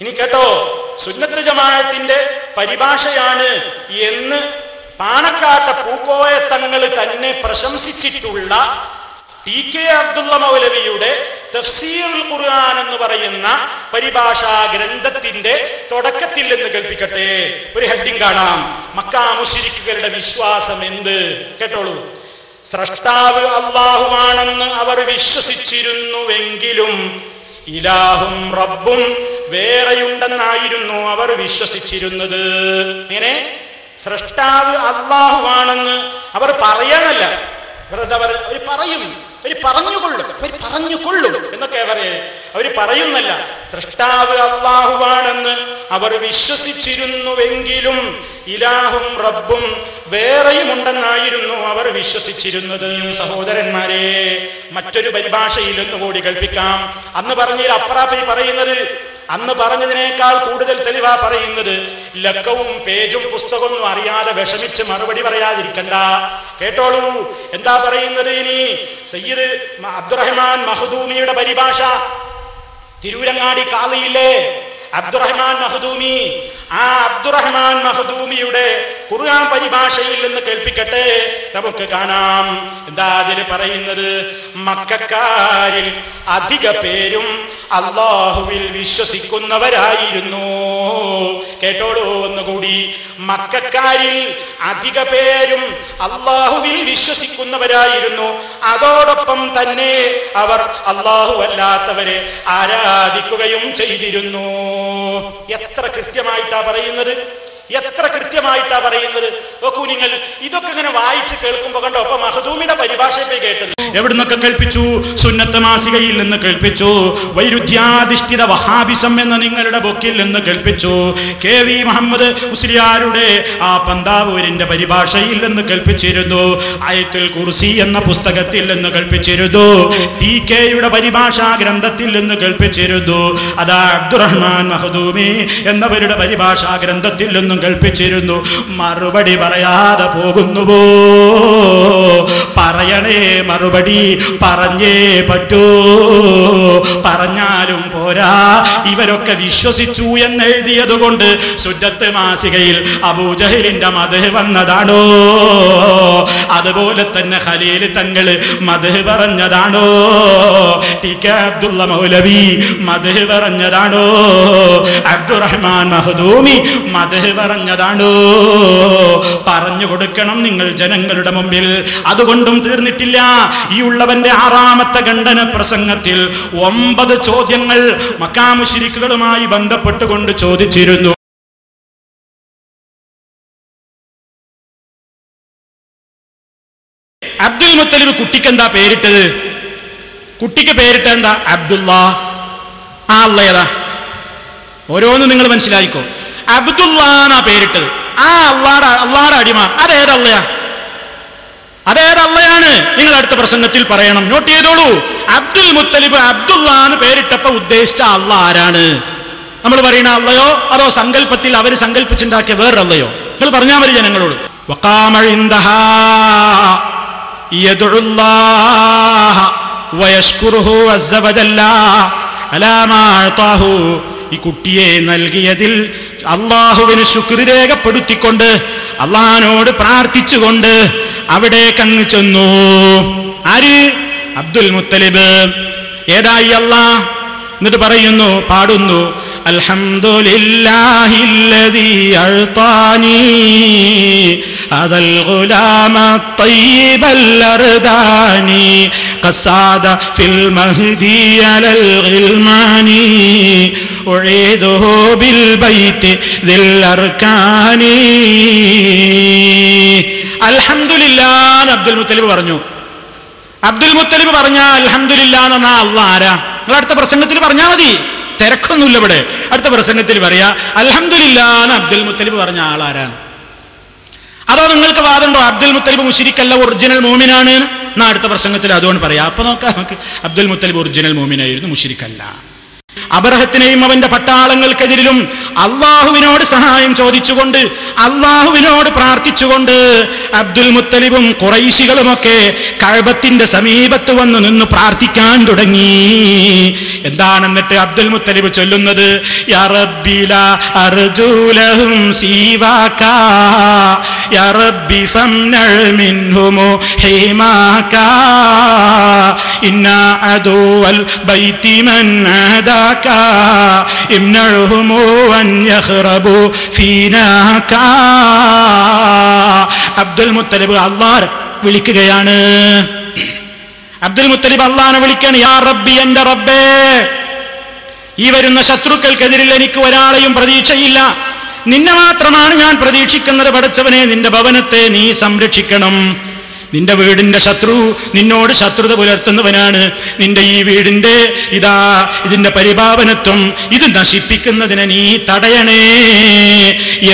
ഇനി കേട്ടോ, സുന്നത്ത് ജമാഅത്തിന്റെ പരിഭാഷയാണ് എന്ന് പാണക്കാട്ട പൂക്കോയ തങ്ങൾ തന്നെ പ്രശംസിച്ചിട്ടുള്ള TK അബ്ദുള്ള മൗലവിയുടെ തഫ്സീറുൽ ഖുർആൻ എന്ന് പറയുന്ന പരിഭാഷാ ഗ്രന്ഥത്തിന്റെ തുടക്കത്തിൽ എന്ന് കേൾപ്പിക്കട്ടെ. ഒരു ഹെഡിങ് കാണാം, മക്കാ മുശ്രിക്കുകളുടെ വിശ്വാസം എന്ത്. കേട്ടോളൂ. സ്രഷ്ടാവ് അല്ലാഹുവാണെന്ന് അവർ വിശ്വസിച്ചിരുന്നുവെങ്കിലും ഇലാഹും റബ്ബും വേറെയുണ്ടെന്നായിരുന്നു അവർ വിശ്വസിച്ചിരുന്നത്. ഇങ്ങനെ സ്രഷ്ടാവ് അല്ലാഹുവാണെന്ന് അവർ പറയാനല്ല, അവർ പറയും, അവർ പറഞ്ഞുകൊള്ളും എന്നൊക്കെ അവർ പറയുന്നല്ല. സ്രഷ്ടാവ് അല്ലാഹുവാണെന്ന് അവർ വിശ്വസിച്ചിരുന്നുവെങ്കിലും ഇലാഹും റബ്ബും വേറെയുമുണ്ടെന്നായിരുന്നു അവർ വിശ്വസിച്ചിരുന്നത്. സഹോദരന്മാരെ, മറ്റൊരു പരിഭാഷയിൽ ഒന്നുകൂടി കൽപ്പിക്കാം. അന്ന് പറഞ്ഞതിൽ അപ്പുറാപ്പി പറയുന്നത്, അന്ന് പറഞ്ഞതിനേക്കാൾ കൂടുതൽ തെളിവാ പറയുന്നത്. ലക്കവും പേജും പുസ്തകമൊന്നും അറിയാതെ വിഷമിച്ച് മറുപടി പറയാതിരിക്കണ്ട. കേട്ടോളൂ എന്താ പറയുന്നത്. ഇനി സയ്യിദ് അബ്ദുറഹ്മാൻ മഖ്ദൂമിയുടെ പരിഭാഷ, തിരൂരങ്ങാടി കാളിയിലെ അബ്ദുറഹ്മാൻ മഖ്ദൂമി, ആ അബ്ദുറഹ്മാൻ മഖ്ദൂമിയുടെ ഖുർആൻ പരിഭാഷയിൽ നിന്ന് കേൾപ്പിക്കട്ടെ, നമുക്ക് കാണാം. എന്താ അതിൽ പറയുന്നത്. മക്കക്കാരിൽ അധിക പേരും അല്ലാഹുവിൽ വിശ്വസിക്കുന്നവരായിരുന്നു. കേട്ടോളൂ ഒന്നുകൂടി. മക്കക്കാരിൽ അധിക പേരും അല്ലാഹുവിൽ വിശ്വസിക്കുന്നവരായിരുന്നു. അതോടൊപ്പം തന്നെ അവർ അല്ലാഹു അല്ലാത്തവരെ ആരാധിക്കുകയും ചെയ്തിരുന്നു. എത്ര കൃത്യമായിട്ടാ പറയുന്നത്, എത്ര കൃത്യമായിട്ടാ പറയുന്നത്. നോക്കൂ നിങ്ങൾ, ഇതൊക്കെ ഇങ്ങനെ വായിച്ച് കേൾക്കുമ്പോ കണ്ടോ. അപ്പൊ മഖ്ദൂമിയുടെ പരിഭാഷയെ കേട്ടത് എവിടുന്നൊക്കെ കേൾപ്പിച്ചു? സുന്നത്ത് മാസികയിൽ നിന്ന് കേൾപ്പിച്ചു. വൈരുദ്ധ്യാധിഷ്ഠിത വഹാബിസം എന്ന നിങ്ങളുടെ ബുക്കിൽ നിന്ന് കേൾപ്പിച്ചു. KV മുഹമ്മദ് മുസ്ലിയാരുടെ ആ പന്താവൂരിന്റെ പരിഭാഷയിൽ നിന്ന് കേൾപ്പിച്ചിരുന്നു. ആയത്തുൽ കുർസി എന്ന പുസ്തകത്തിൽ നിന്ന് കേൾപ്പിച്ചിരുന്നു. TKയുടെ പരിഭാഷാ ഗ്രന്ഥത്തിൽ നിന്ന് കേൾപ്പിച്ചിരുന്നു. അതാ അബ്ദുറഹ്മാൻ മഖ്ദൂമി എന്നവരുടെ പരിഭാഷാ ഗ്രന്ഥത്തിൽ നിന്നും കേൾപ്പിച്ചിരുന്നു. മറുപടി പറയാതെ പോകുന്നുവോ? പറയണേ, മറുപടി പറഞ്ഞേ പറ്റൂ. പറഞ്ഞാലും പോരാ, ഇവരൊക്കെ വിശ്വസിച്ചു എന്നെഴുതിയത് കൊണ്ട് സുന്നത്ത് മാസികയിൽ അബൂജഹലിന്റെ മദ്ഹ് വന്നതാണോ? അതുപോലെ തന്നെ ഖലീൽ തങ്ങൾ മദ്ഹ് പറഞ്ഞതാണോ? TK അബ്ദുള്ള മൗലവി മദ്ഹ് പറഞ്ഞതാണോ? അബ്ദുറഹ്മാൻ മഖ്ദൂമി മദ്ഹ് പറഞ്ഞതാണോ? പറഞ്ഞു കൊടുക്കണം നിങ്ങൾ ജനങ്ങളുടെ മുമ്പിൽ. അതുകൊണ്ടും തീർന്നിട്ടില്ല. ഈ ഉള്ളവന്റെ 6ാമത്തെ ഖണ്ഡന പ്രസംഗത്തിൽ 9 ചോദ്യങ്ങൾ മക്കാ മുശ്രിക്കുകളുമായി ബന്ധപ്പെട്ടുകൊണ്ട് ചോദിച്ചിരുന്നു. അബ്ദുൽ മുത്തലിബ് കുട്ടിക്ക് എന്താ പേരിട്ടത്? കുട്ടിക്ക് പേരിട്ടത് എന്താ? അബ്ദുള്ള. ആ അള്ള ഏതാ? ഓരോന്ന് നിങ്ങൾ മനസ്സിലായിക്കോ. അബ്ദുല്ലാന്നാ പേരിട്ടത്. ആ അള്ളാടെ അടിമ അതേതള്ളയാ? അതേതള്ളയാണ്? നിങ്ങൾ അടുത്ത പ്രസംഗത്തിൽ പറയണം. നോട്ട് ചെയ്തോളൂ. അബ്ദുൽ മുത്തലിബ് അബ്ദുല്ലാന്ന് പേരിട്ടപ്പോ ഉദ്ദേശിച്ച അള്ള ആരാണ്? നമ്മൾ പറയുന്ന അള്ളയോ അതോ സങ്കല്പത്തിൽ അവർ സങ്കല്പിച്ചുണ്ടാക്കിയ വേറൊള്ളയോ? നിങ്ങൾ പറഞ്ഞാൽ മതി ജനങ്ങളോട്. ഈ കുട്ടിയെ നൽകിയതിൽ അള്ളാഹുവിന് ശുക്ർ രേഖപ്പെടുത്തിക്കൊണ്ട് അള്ളാഹിനോട് പ്രാർത്ഥിച്ചുകൊണ്ട് അവിടെ കങ്ങു ചെന്നു. ആര്? അബ്ദുൽ മുത്തലിബ്. ഏതായി അള്ളാഹ്? എന്നിട്ട് പറയുന്നു, പാടുന്നു, അൽഹംദുലില്ലാഹില്ലദീ അഅ്താനി അദൽ ഗുലാമ തയ്യിബൽ അർദാനി ഖസാദ ഫിൽ മഹ്ദി അലൽ ഗിൽമാനി ഉഈദുഹു ബിൽ ബൈത്തി ദിൽ അർകാനി. അൽഹംദുലില്ലാഹ് അബ്ദുൽ മുത്തലിബ് പറഞ്ഞു. അബ്ദുൽ മുത്തലിബ് പറഞ്ഞ അൽഹംദുലില്ലാഹ് എന്ന് പറഞ്ഞാൽ അള്ളാഹ് ആരാ? നിങ്ങൾ അടുത്ത പ്രസംഗത്തിൽ പറഞ്ഞാൽ മതി, തിരക്കൊന്നുമില്ല ഇവിടെ. അടുത്ത പ്രസംഗത്തിൽ പറയാ അൽഹംദുലില്ലാഹ് എന്ന് അബ്ദുൽ മുത്തലിബ് പറഞ്ഞ ആളാരാണ്? അതോ നിങ്ങൾക്ക് വാദമുണ്ടോ അബ്ദുൽ മുത്തലിബ് മുശ്രിക്കല്ല, ഒറിജിനൽ മൂമിനാണ്? എന്നാ അടുത്ത പ്രസംഗത്തിൽ അതുകൊണ്ട് പറയാം. അപ്പൊ നോക്കാം നമുക്ക്. അബ്ദുൽ മുത്തലിബ് ഒറിജിനൽ മൂമിനായിരുന്നു, മുശ്രിക്കല്ല. അബറഹത്തിനെയും അവന്റെ പട്ടാളങ്ങൾക്കെതിരിലും അള്ളാഹുവിനോട് സഹായം ചോദിച്ചുകൊണ്ട്, അള്ളാഹുവിനോട് പ്രാർത്ഥിച്ചുകൊണ്ട് അബ്ദുൽ മുത്തലിബും ഖുറൈശികളുമൊക്കെ കഅബത്തിന്റെ സമീപത്ത് വന്ന് നിന്ന് പ്രാർത്ഥിക്കാൻ തുടങ്ങി. എന്താണെന്നിട്ട് അബ്ദുൽ മുത്തലിബ് ചൊല്ലുന്നത്? യാ റബ്ബി ലാ അർജൂ ലഹും സീവാക യാ റബ്ബി ഫംനഉ മിൻഹും ഹിമാക ഇന്നാ അദുവൽ ബൈതി മൻ ആദാക ഇംനഉഹും അൻ യഖ്റബു ഫീനാക. അബ്ദുൽ മുത്തലിബ് അല്ലാഹ് വിളിക്കുകയാണ്. അബ്ദുൽ മുത്തലിബ് അല്ലാഹനെ വിളിക്കുകയാണ്. യാ റബ്ബി, എന്റെ റബ്ബേ, ഈ വരുന്ന ശത്രുക്കൾക്കെതിരിൽ എനിക്ക് ഒരാളെയും പ്രതീക്ഷയില്ല, നിന്നെ മാത്രമാണ് ഞാൻ പ്രതീക്ഷിക്കുന്നത്. പടച്ചവനെ, നിന്റെ ഭവനത്തെ നീ സംരക്ഷിക്കണം. നിന്റെ വീടിന്റെ ശത്രു നിന്നോട് ശത്രുത പുലർത്തുന്നവനാണ്. നിന്റെ ഈ വീടിന്റെ ഇതിന്റെ പരിപാവനത്വം ഇത് നശിപ്പിക്കുന്നതിനെ നീ തടയണേ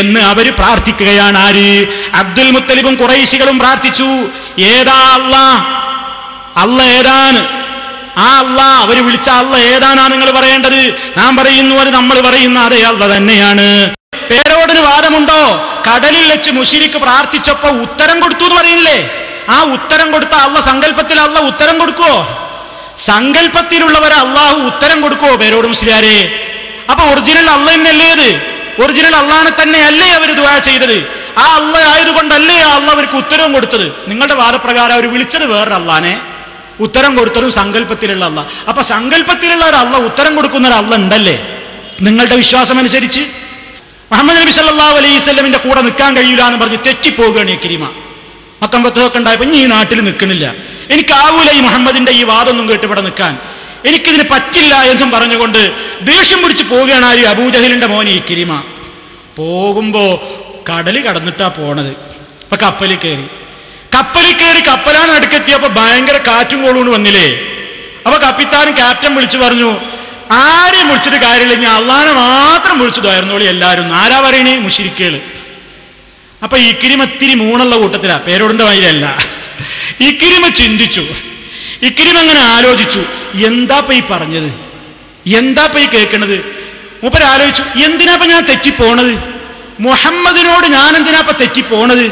എന്ന് അവര് പ്രാർത്ഥിക്കുകയാണ്. ആര്? അബ്ദുൽ മുത്തലിബും ഖുറൈശികളും പ്രാർത്ഥിച്ചു. ഏതാ അല്ലാഹ്? അല്ലാഹ് ഏതാണ്? ആ അല്ലാഹ്, അവര് വിളിച്ച അല്ലാഹ് ഏതാനാ നിങ്ങൾ പറയേണ്ടത്? നാം പറയുന്നു അത് നമ്മൾ പറയുന്ന അതേ അല്ലാഹ് തന്നെയാണ്. പേരോടിന് വാദമുണ്ടോ? കടലിൽ വെച്ച് മുശ്രിക്ക് പ്രാർത്ഥിച്ചപ്പോ ഉത്തരം കൊടുത്തു എന്ന് പറയുന്നില്ലേ? ആ ഉത്തരം കൊടുത്ത അല്ലാഹ് സങ്കല്പത്തിൽ അല്ലാഹ് ഉത്തരം കൊടുക്കുവോ? സങ്കല്പത്തിലുള്ളവരെ അള്ളാഹു ഉത്തരം കൊടുക്കുവോ പേരോട് മുസ്ലിയാരെ? അപ്പൊ ഒറിജിനൽ അല്ലാഹ് തന്നെയല്ലേ അത്? ഒറിജിനൽ അള്ളാഹിനെ തന്നെയല്ലേ അവർ ദുആ ചെയ്തത്? ആ അല്ലാഹ് ആയതുകൊണ്ടല്ലേ ആ അല്ലാഹ് അവർക്ക് ഉത്തരവും കൊടുത്തത്? നിങ്ങളുടെ വാദപ്രകാരം അവർ വിളിച്ചത് വേറെ അള്ളാഹിനെ, ഉത്തരം കൊടുത്തത് സങ്കല്പത്തിലുള്ള അല്ലാഹ്. അപ്പൊ സങ്കല്പത്തിലുള്ള ഒരു അല്ലാഹ് ഉത്തരം കൊടുക്കുന്ന ഒരു അല്ലാഹ് ഉണ്ടല്ലേ നിങ്ങളുടെ വിശ്വാസം അനുസരിച്ച്? മുഹമ്മദ് നബി സല്ലല്ലാഹു അലൈഹി വസല്ലമിന്റെ കൂടെ നിൽക്കാൻ കഴിയില്ല എന്ന് പറഞ്ഞ് തെറ്റിപ്പോവുകയാണ് ഇക്രിമ. മക്കം ഫത്വൊക്കെ ഉണ്ടായപ്പോ ഈ നാട്ടിൽ നിൽക്കണില്ല, എനിക്കാവൂല ഈ മുഹമ്മദിന്റെ ഈ വാദമൊന്നും കേട്ട് ഇവിടെ നിൽക്കാൻ, എനിക്കിതിന് പറ്റില്ല എന്നും പറഞ്ഞുകൊണ്ട് ദേഷ്യം പിടിച്ച് പോവുകയാണ്. ആര്? അബൂജഹലിന്റെ മോനെ ഇക്രിമ. പോകുമ്പോ കടല് കടന്നിട്ടാ പോണത്. ഇപ്പൊ കപ്പലിൽ കയറി കപ്പലാണ് അടുക്കെത്തിയപ്പോ ഭയങ്കര കാറ്റും കോളൂണ് വന്നില്ലേ? അപ്പൊ കപ്പിത്താനും ക്യാപ്റ്റൻ വിളിച്ചു പറഞ്ഞു, ആരെയും വിളിച്ചിട്ട് കാര്യമില്ല, ഞാൻ അള്ളാനെ മാത്രം വിളിച്ചതായിരുന്നോളി എല്ലാവരും. ആരാ പറയണേ? മുശ്രിക്കുകൾ. അപ്പൊ ഇക്രിമ ഇത്തിരി മൂണുള്ള കൂട്ടത്തിലാ, പേരോടിന്റെ വഴിയല്ല. ഇക്രിമ ചിന്തിച്ചു, ഇക്രിമ അങ്ങനെ ആലോചിച്ചു, എന്താപ്പ ഈ പറഞ്ഞത്, എന്താപ്പ ഈ കേൾക്കണത്? മൂപ്പര് ആലോചിച്ചു, എന്തിനാപ്പ ഞാൻ തെറ്റിപ്പോണത്? മുഹമ്മദിനോട് ഞാൻ എന്തിനാപ്പ തെറ്റിപ്പോണത്?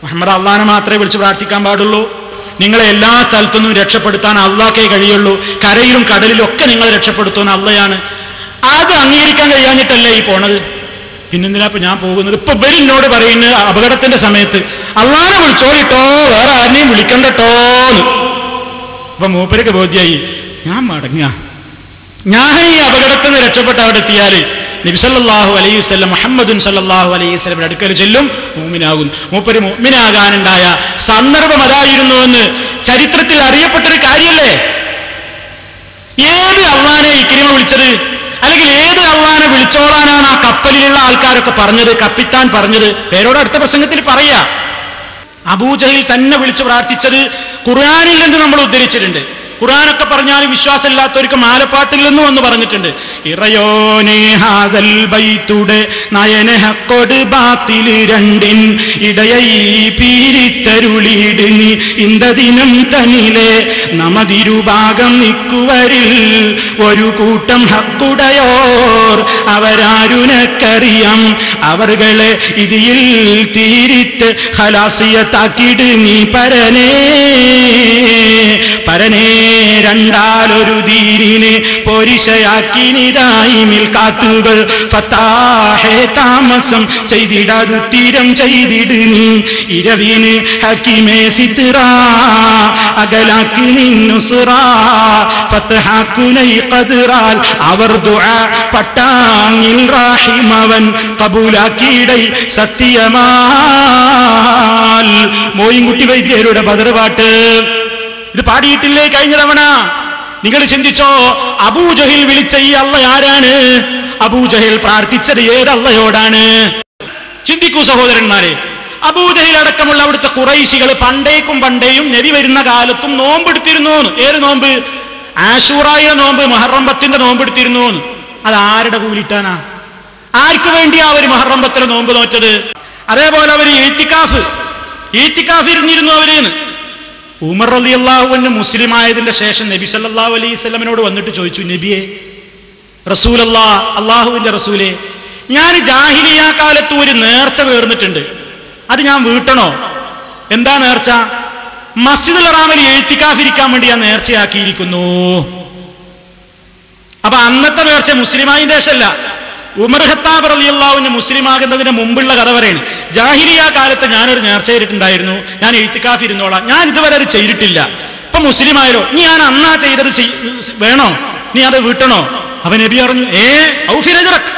മുഹമ്മദ് അള്ളാനെ മാത്രമേ വിളിച്ച് പ്രാർത്ഥിക്കാൻ പാടുള്ളൂ. നിങ്ങളെ എല്ലാ സ്ഥലത്തുനിന്നും രക്ഷപ്പെടുത്താൻ അള്ളാഹ്ക്കേ കഴിയുള്ളൂ. കരയിലും കടലിലും ഒക്കെ നിങ്ങളെ രക്ഷപ്പെടുത്തുന്ന അള്ളയാണ്. അത് അംഗീകരിക്കാൻ കഴിയാഞ്ഞിട്ടല്ലേ ഈ പോണത്? പിന്നെന്തിനാ ഞാൻ പോകുന്നത്? ഇപ്പൊ ഇവരിന്നോട് പറയുന്നത് അപകടത്തിന്റെ സമയത്ത് അള്ളാനെ വിളിച്ചോളിട്ടോ, വേറെ ആരെയും വിളിക്കണ്ടട്ടോന്ന്. അപ്പൊ മൂപ്പർക്ക് ബോധ്യായി, ഞാൻ മടങ്ങുക, ഞാൻ ഈ അപകടത്തിൽ നിന്ന് രക്ഷപ്പെട്ട് അവിടെ എത്തിയാല് നബി സല്ലല്ലാഹു അലൈഹി വസല്ലം മുഹമ്മദുൻ സല്ലല്ലാഹു അലൈഹി വസല്ലം അടുക്കൽ ചെല്ലും, മുഅ്മിനാകും. മൂപ്പര് മുഅ്മിനാകാനുണ്ടായ സന്ദർഭം അതായിരുന്നു എന്ന് ചരിത്രത്തിൽ അറിയപ്പെട്ടൊരു കാര്യല്ലേ? ഏത് അള്ളാനെ ഇക്രിമ വിളിച്ചത്? അല്ലെങ്കിൽ ഏത് അള്ളാനെ വിളിച്ചോളാനാണ് ആ കപ്പലിലുള്ള ആൾക്കാരൊക്കെ പറഞ്ഞത്, കപ്പിത്താൻ പറഞ്ഞത്? പേരോട് അടുത്ത പ്രസംഗത്തിൽ പറയാ. അബൂജഹൽ തന്നെ വിളിച്ചു പ്രാർത്ഥിച്ചത് ഖുർആനിൽ നിന്ന് നമ്മൾ ഉദ്ധരിച്ചിട്ടുണ്ട്. ഖുർആനൊക്കെ പറഞ്ഞാലും വിശ്വാസമില്ലാത്തവർക്ക് മാലപ്പാട്ടിൽ നിന്നും എന്ന് പറഞ്ഞിട്ടുണ്ട്. ഇറയോനെ ഹാദൽ ബൈത്തുടെ നയനെ ഹക്കൊട് ബാത്തില് രണ്ടിൻ ഇടയൈ പീരിത്തരുളിയിടിനി ഇന്ത ദിനം തനിലെ നമതിരുഭാഗം നിക്കുവരിൽ ഒരു കൂട്ടം ഹക്കുടയോർ അവരാരുനക്കറിയാം അവർകളെ ഇതിൽ തീരിത്ത് ഖലാസിയത്താക്കിട് നീ പരനേ രണ്ടാലൊരു ദീനിനെ പോരിശയാക്കിനിതായിമിൽ കാത്തുകൾ ഫത്താഹെ താമസം ചെയ്തിടാതു തീരം ചെയ്തിട് നീ ഇരവിന് ഹക്കിമേ സിത്ര അകലാക്കി നിന്നുസുറ ഫത്ഹാക്കുനൈ ഖദ്റാൽ അവർ ദുആ പട്ടാങ്ങിൽ റാഹിമവൻ കബൂലാക്കിയിടൈ സത്യമാൽ. മോയിൻകുട്ടി വൈദ്യരുടെ ബദർ പാട്ട് ഇത് പാടിയിട്ടില്ലേ കഴിഞ്ഞ തവണ? നിങ്ങൾ ചിന്തിച്ചോ, അബൂജഹൽ വിളിച്ച ഈ അല്ലാഹ് ആരാണ്? അബൂജഹൽ പ്രാർത്ഥിച്ചത് ഏതല്ലയോടാണ്? ചിന്തിക്കൂ സഹോദരന്മാരെ. അബൂജഹൽ അടക്കമുള്ള അവിടുത്തെ ഖുറൈശികൾ പണ്ടേയും നബി വരുന്ന കാലത്തും നോമ്പെടുത്തിരുന്നു. ഏത് നോമ്പ്? ആശൂറായിലെ നോമ്പ്, മുഹറം 10ന്റെ നോമ്പെടുത്തിരുന്നു. അത് ആരുടെ കൂലിട്ടാനാ? ആർക്ക് വേണ്ടിയാ അവർ മുഹറം 10 നോമ്പ് നോറ്റത്? അതേപോലെ അവർ ഈത്തിക്കാഫ് ഇരുന്നിരുന്നു അവരേന്ന്. ഉമർ റളിയല്ലാഹു അൻഹു മുസ്ലിം ആയതിന്റെ ശേഷം നബി സല്ലല്ലാഹു അലൈഹി വസല്ലമയോട് വന്നിട്ട് ചോദിച്ചു, നബിയെ റസൂലല്ലാഹ്, അള്ളാഹുവിന്റെ റസൂലേ, ഞാൻ ജാഹിലിയ കാലത്ത് ഒരു നേർച്ച നേർന്നിട്ടുണ്ട്, അത് ഞാൻ വീട്ടണോ? എന്താ നേർച്ച? മസ്ജിദുൽ ഹറാമിൽ എഴുത്തിക്കാഫിരിക്കാൻ വേണ്ടി ഞാൻ നേർച്ചയാക്കിയിരിക്കുന്നു. അപ്പൊ അന്നത്തെ നേർച്ച മുസ്ലിമായ ശേഷമല്ല, ഉമർ ഖത്താബ് റളിയല്ലാഹു അൻഹു മുസ്ലിം ആകുന്നതിന് മുമ്പുള്ള കഥ പറയാണ്. ജാഹിലിയ കാലത്ത് ഞാനൊരു നേർച്ച ചെയ്തിട്ടുണ്ടായിരുന്നു, ഞാൻ എഴുത്തിക്കാഫിരുന്നോളാം, ഞാൻ ഇതുവരെ അത് ചെയ്തിട്ടില്ല. ഇപ്പൊ മുസ്ലിം ആയാലോ, നീ ഞാൻ അന്നാ ചെയ്തത് വേണോ, നീ അത് വീട്ടണോ? അവൻ നബി പറഞ്ഞു, ഔഫി നജ്റക്,